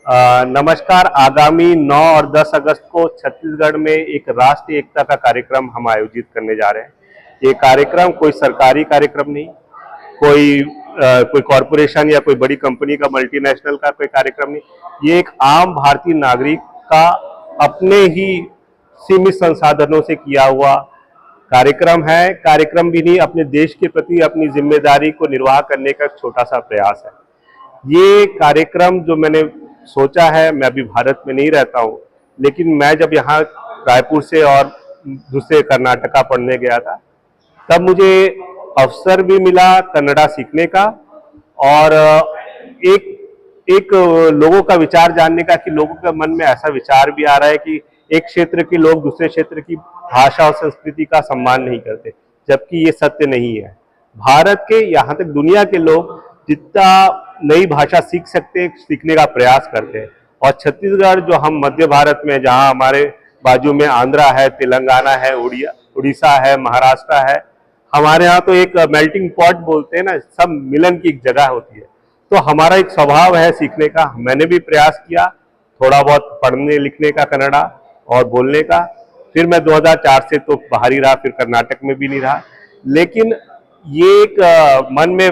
नमस्कार। आगामी 9 और 10 अगस्त को छत्तीसगढ़ में एक राष्ट्रीय एकता का कार्यक्रम हम आयोजित करने जा रहे हैं। ये कार्यक्रम कोई सरकारी कार्यक्रम नहीं, कोई कॉरपोरेशन या कोई बड़ी कंपनी का, मल्टीनेशनल का कोई कार्यक्रम नहीं। ये एक आम भारतीय नागरिक का अपने ही सीमित संसाधनों से किया हुआ कार्यक्रम है। कार्यक्रम भी नहीं, अपने देश के प्रति अपनी जिम्मेदारी को निर्वाह करने का एक छोटा सा प्रयास है। ये कार्यक्रम जो मैंने सोचा है, मैं अभी भारत में नहीं रहता हूँ, लेकिन मैं जब यहाँ रायपुर से और दूसरे कर्नाटका पढ़ने गया था, तब मुझे अवसर भी मिला कन्नड़ा सीखने का और एक लोगों का विचार जानने का, कि लोगों के मन में ऐसा विचार भी आ रहा है कि एक क्षेत्र के लोग दूसरे क्षेत्र की भाषा और संस्कृति का सम्मान नहीं करते, जबकि ये सत्य नहीं है। भारत के, यहाँ तक दुनिया के लोग जितना नई भाषा सीख सकते हैं, सीखने का प्रयास करते हैं। और छत्तीसगढ़, जो हम मध्य भारत में, जहाँ हमारे बाजू में आंध्रा है, तेलंगाना है, उड़ीसा है, महाराष्ट्र है, हमारे यहाँ तो एक मेल्टिंग पॉट बोलते हैं ना, सब मिलन की एक जगह होती है। तो हमारा एक स्वभाव है सीखने का। मैंने भी प्रयास किया थोड़ा बहुत पढ़ने लिखने का कन्नड़ा और बोलने का। फिर मैं 2004 से तो बाहर ही रहा, फिर कर्नाटक में भी नहीं रहा। लेकिन ये एक मन में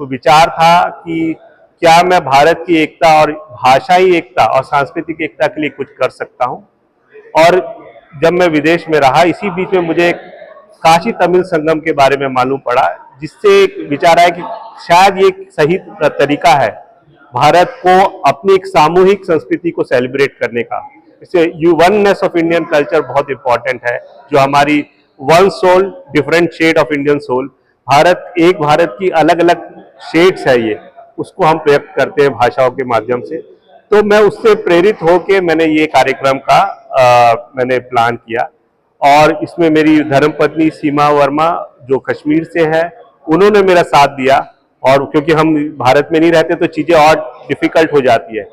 विचार था कि क्या मैं भारत की एकता और भाषाई एकता और सांस्कृतिक एकता के लिए कुछ कर सकता हूँ। और जब मैं विदेश में रहा, इसी बीच में मुझे काशी तमिल संगम के बारे में मालूम पड़ा, जिससे एक विचार आया कि शायद ये सही तरीका है भारत को अपनी एक सामूहिक संस्कृति को सेलिब्रेट करने का। इससे वननेस ऑफ इंडियन कल्चर बहुत इंपॉर्टेंट है, जो हमारी one soul different shade of Indian soul, एक भारत की अलग अलग शेड्स है, ये उसको हम व्यक्त करते हैं भाषाओं के माध्यम से। तो मैं उससे प्रेरित होकर मैंने ये कार्यक्रम का मैंने प्लान किया। और इसमें मेरी धर्मपत्नी सीमा वर्मा, जो कश्मीर से है, उन्होंने मेरा साथ दिया। और क्योंकि हम भारत में नहीं रहते तो चीज़ें और डिफ़िकल्ट हो जाती है,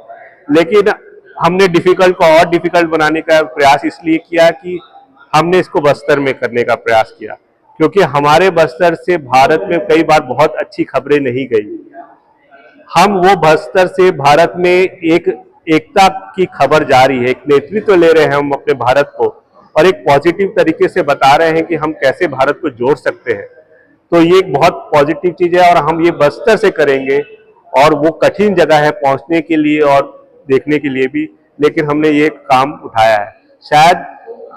लेकिन हमने डिफ़िकल्ट को और डिफ़िकल्ट बनाने का प्रयास इसलिए किया कि हमने इसको बस्तर में करने का प्रयास किया, क्योंकि हमारे बस्तर से भारत में कई बार बहुत अच्छी खबरें नहीं गई। हम वो बस्तर से भारत में एक एकता की खबर जा रही है, एक नेतृत्व ले रहे हैं हम अपने भारत को, और एक पॉजिटिव तरीके से बता रहे हैं कि हम कैसे भारत को जोड़ सकते हैं। तो ये एक बहुत पॉजिटिव चीज़ है, और हम ये बस्तर से करेंगे। और वो कठिन जगह है पहुंचने के लिए और देखने के लिए भी, लेकिन हमने ये काम उठाया है। शायद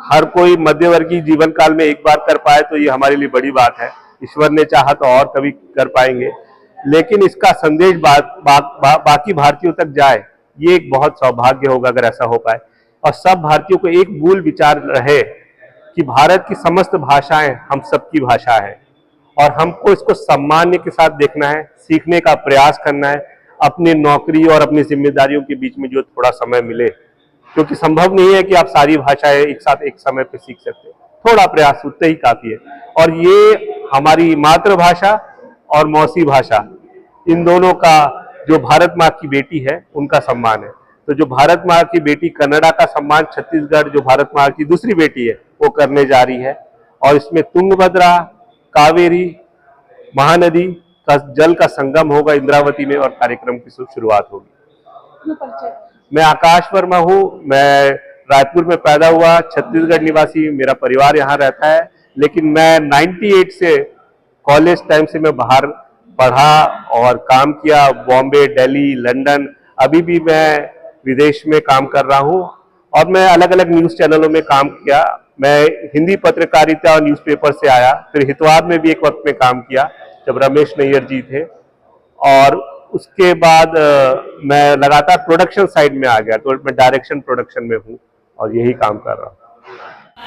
हर कोई मध्यवर्गीय जीवन काल में एक बार कर पाए तो ये हमारे लिए बड़ी बात है। ईश्वर ने चाहा तो और कभी कर पाएंगे, लेकिन इसका संदेश बाकी भारतीयों तक जाए, ये एक बहुत सौभाग्य होगा अगर ऐसा हो पाए। और सब भारतीयों को एक मूल विचार रहे कि भारत की समस्त भाषाएं हम सबकी भाषा है, और हमको इसको सम्मान के साथ देखना है, सीखने का प्रयास करना है अपनी नौकरी और अपनी जिम्मेदारियों के बीच में जो थोड़ा समय मिले, क्योंकि संभव नहीं है कि आप सारी भाषाएं एक साथ एक समय पे सीख सकते हैं। थोड़ा प्रयास उतना ही काफी है। और ये हमारी मातृभाषा और मौसी भाषा, इन दोनों का, जो भारत माँ की बेटी है, उनका सम्मान है। तो जो भारत माँ की बेटी कन्नड़ा का सम्मान छत्तीसगढ़, जो भारत माँ की दूसरी बेटी है, वो करने जा रही है। और इसमें तुंगभद्रा, कावेरी, महानदी का जल का संगम होगा इंद्रावती में, और कार्यक्रम की शुरुआत होगी। मैं आकाश वर्मा हूँ, मैं रायपुर में पैदा हुआ, छत्तीसगढ़ निवासी, मेरा परिवार यहाँ रहता है। लेकिन मैं 98 से कॉलेज टाइम से मैं बाहर पढ़ा और काम किया, बॉम्बे, दिल्ली, लंदन। अभी भी मैं विदेश में काम कर रहा हूँ, और मैं अलग अलग न्यूज़ चैनलों में काम किया। मैं हिंदी पत्रकारिता और न्यूज़पेपर से आया, फिर हितवाद में भी एक वक्त में काम किया जब रमेश नैयर जी थे, और उसके बाद मैं लगातार प्रोडक्शन साइड में आ गया, तो मैं डायरेक्शन प्रोडक्शन में हूँ और यही काम कर रहा हूँ।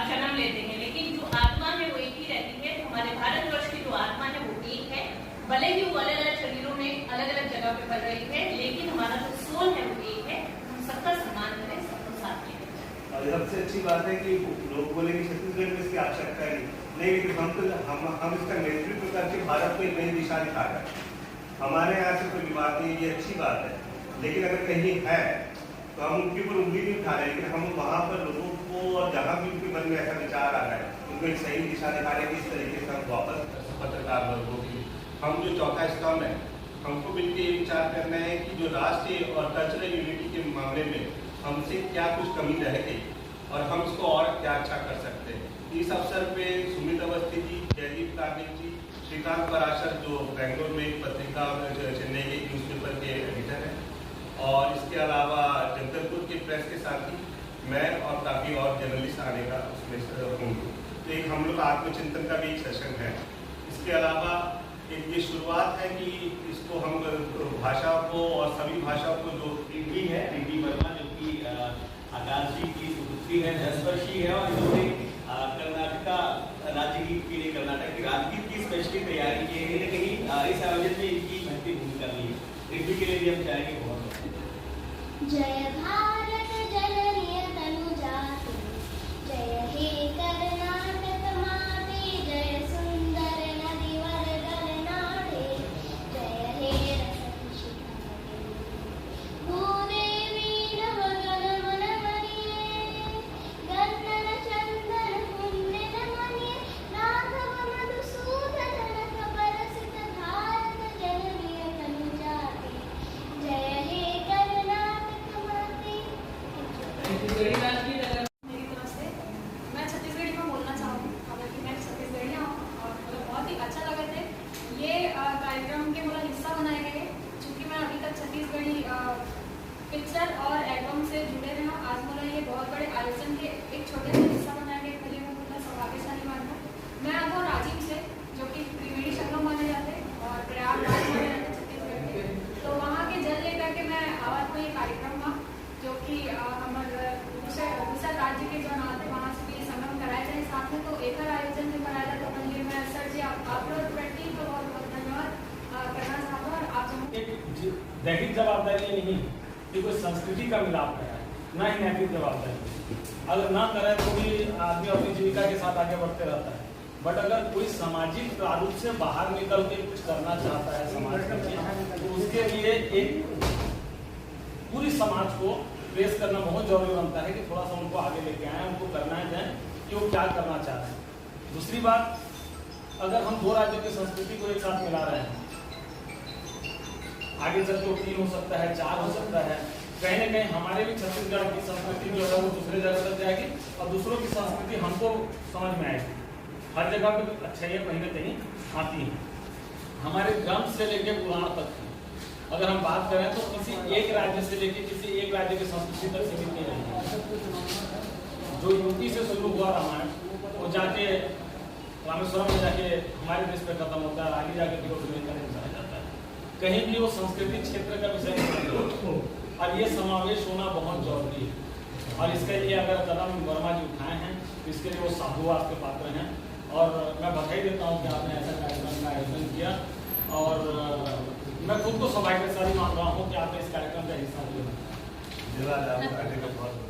जन्म लेते हैं, लेकिन जो आत्मा है वो एक ही रहती है। हमारे भारतवर्ष की जो आत्मा है वो एक है, भले ही वो अलग अलग शरीरों में अलग अलग जगह पे पड़ रही है, लेकिन हमारा जो सोल है वो एक है। हम सबका सम्मान करें, सबको साथ लेकर। और सबसे अच्छी बात है कि लोग बोले कि छत्तीसगढ़ में इसकी आवश्यकता नहीं, लेकिन हम इसका नेतृत्व करके भारत को एक नई दिशा दिखा रहे हैं। हमारे यहाँ से कोई बात नहीं, ये अच्छी बात है। लेकिन अगर कहीं है तो हम उनके ऊपर उंगली नहीं उठा रहे, लेकिन हम वहाँ पर लोगों को, और जहाँ भी उनके मन में ऐसा विचार आ रहा है, उनको एक सही दिशा दिखा रहे हैं। किस तरीके से हम वापस पत्रकार वर्गों की, हम जो चौथा स्तंभ है हमको मिलकर ये विचार करना है कि जो राष्ट्रीय और कल्चरल यूनिटी के मामले में हमसे क्या कुछ कमी रह गई और हम उसको और क्या अच्छा कर सकते हैं। इस अवसर पे सुमित अवस्थी जी, जयदीप कार्निक जी, श्रीकांत पराशर जो बेंगलोर में एक पत्रिका चेन्नई के न्यूज़पेपर के एडिटर हैं, और इसके अलावा जगदलपुर के प्रेस के साथी मैं और काफ़ी और जर्नलिस्ट आने का उसमें होंगे। तो एक हम लोग आत्मचिंतन का भी एक सेशन है। इसके अलावा एक ये शुरुआत है कि इसको हम भाषा को और सभी भाषाओं को जो रिद्धि है, रिद्धि वर्मा, जो कि आकाशी की पुत्री है, 10 वर्षीय है और इन्होंने कर्नाटका राज्य गीत के लिए कर्नाटक की राजगीत की स्पेशली तैयारी की है। कहीं इस आयोजन में इनकी महत्वपूर्ण भूमिका रही है। रिद्धि के लिए भी हम चाहेंगे बहुत। जय भारत जननी तनुजाते, जय हे कर्नाटक माते, जय सुंदर नदीवर गलनाडे, जय हे रसन शिखामणि, भूदेवी नवगण मनमणिये, गन्धन चंदन पुण्य नमनिये, राघव मधुसूदन नखबरसित भारत जननी तनुजाते, जय हे कर्नाटक माते। मेरी तरफ से मैं छत्तीसगढ़ी में बोलना चाहूँगी, हालांकि मैं छत्तीसगढ़ी हूँ और मुझे बहुत ही अच्छा लगा थे ये कार्यक्रम के मेरा हिस्सा बनाए गए। चूँकि मैं अभी तक छत्तीसगढ़ी पिक्चर और एल्बम से जुड़े रहे हूँ, आज मेरा ये बहुत बड़े आयोजन के एक छोटे से हिस्सा बनाए गए, पहले मैं बहुत सौभाग्यशाली मानता हूँ। मैं आता हूँ राजीव से, जो कि त्रिवेणी संगम माने जाते हैं और प्रयागराज माने जाते हैं छत्तीसगढ़ के। तो वहाँ के जल लेकर के मैं आवाज में ये कार्यक्रम हुआ, जो कि हमारे दूसरा राज्य के जो नाते वहाँ से भी संगम कराए जाए साथ में, तो एक आयोजन में कराया जाता है। तो मैं सर जी आप लोग 20 को बहुत बहुत धन्यवाद करना चाहता हूँ। और आप जो एक दैहिक जवाबदारी नहीं कि कोई संस्कृति का मिलाप कराए, ना ही नैतिक जवाबदारी। अगर ना करे तो भी आदमी अपनी जीविका के साथ आगे बढ़ते रहता है, बट अगर कोई सामाजिक प्रारूप से बाहर निकल के कुछ करना चाहता है समाज के लिए, तो उसके लिए एक पूरी समाज को प्रेस करना बहुत जरूरी बनता है कि थोड़ा सा उनको आगे लेके आए, उनको करना जाए कि वो क्या करना चाह रहे हैं। दूसरी बात, अगर हम दो राज्यों की संस्कृति को एक साथ मिला रहे हैं, आगे चल के 3 हो सकता है, 4 हो सकता है, कहीं ना कहीं हमारे भी छत्तीसगढ़ की संस्कृति जो है वो दूसरे जगह तक जाएगी और दूसरों की संस्कृति हमको समझ में आएगी। हर जगह पे अच्छा ये कहीं ना कहीं आती है। हमारे ग्रंथ से लेके पुराण तक अगर हम बात करें तो किसी एक राज्य से लेके किसी एक राज्य की संस्कृति तक सीमित नहीं रही। जो यूपी से शुरू हुआ रामायण, वो जाके रामेश्वरम में जाके हमारे देश पे खत्म होता है, आगे जाके जाया जाता है। कहीं भी वो संस्कृति क्षेत्र का विषय नहीं, और ये समावेश होना बहुत जरूरी है। और इसके लिए अगर कदम वर्मा जी उठाए हैं तो इसके लिए वो साधुवाद के पात्र हैं, और मैं बधाई देता हूँ कि आपने ऐसा कार्यक्रम का आयोजन किया। और मैं खुद को सौभाग्यशाली मान रहा हूँ कि आपने इस कार्यक्रम का हिस्सा लिया। धन्यवाद।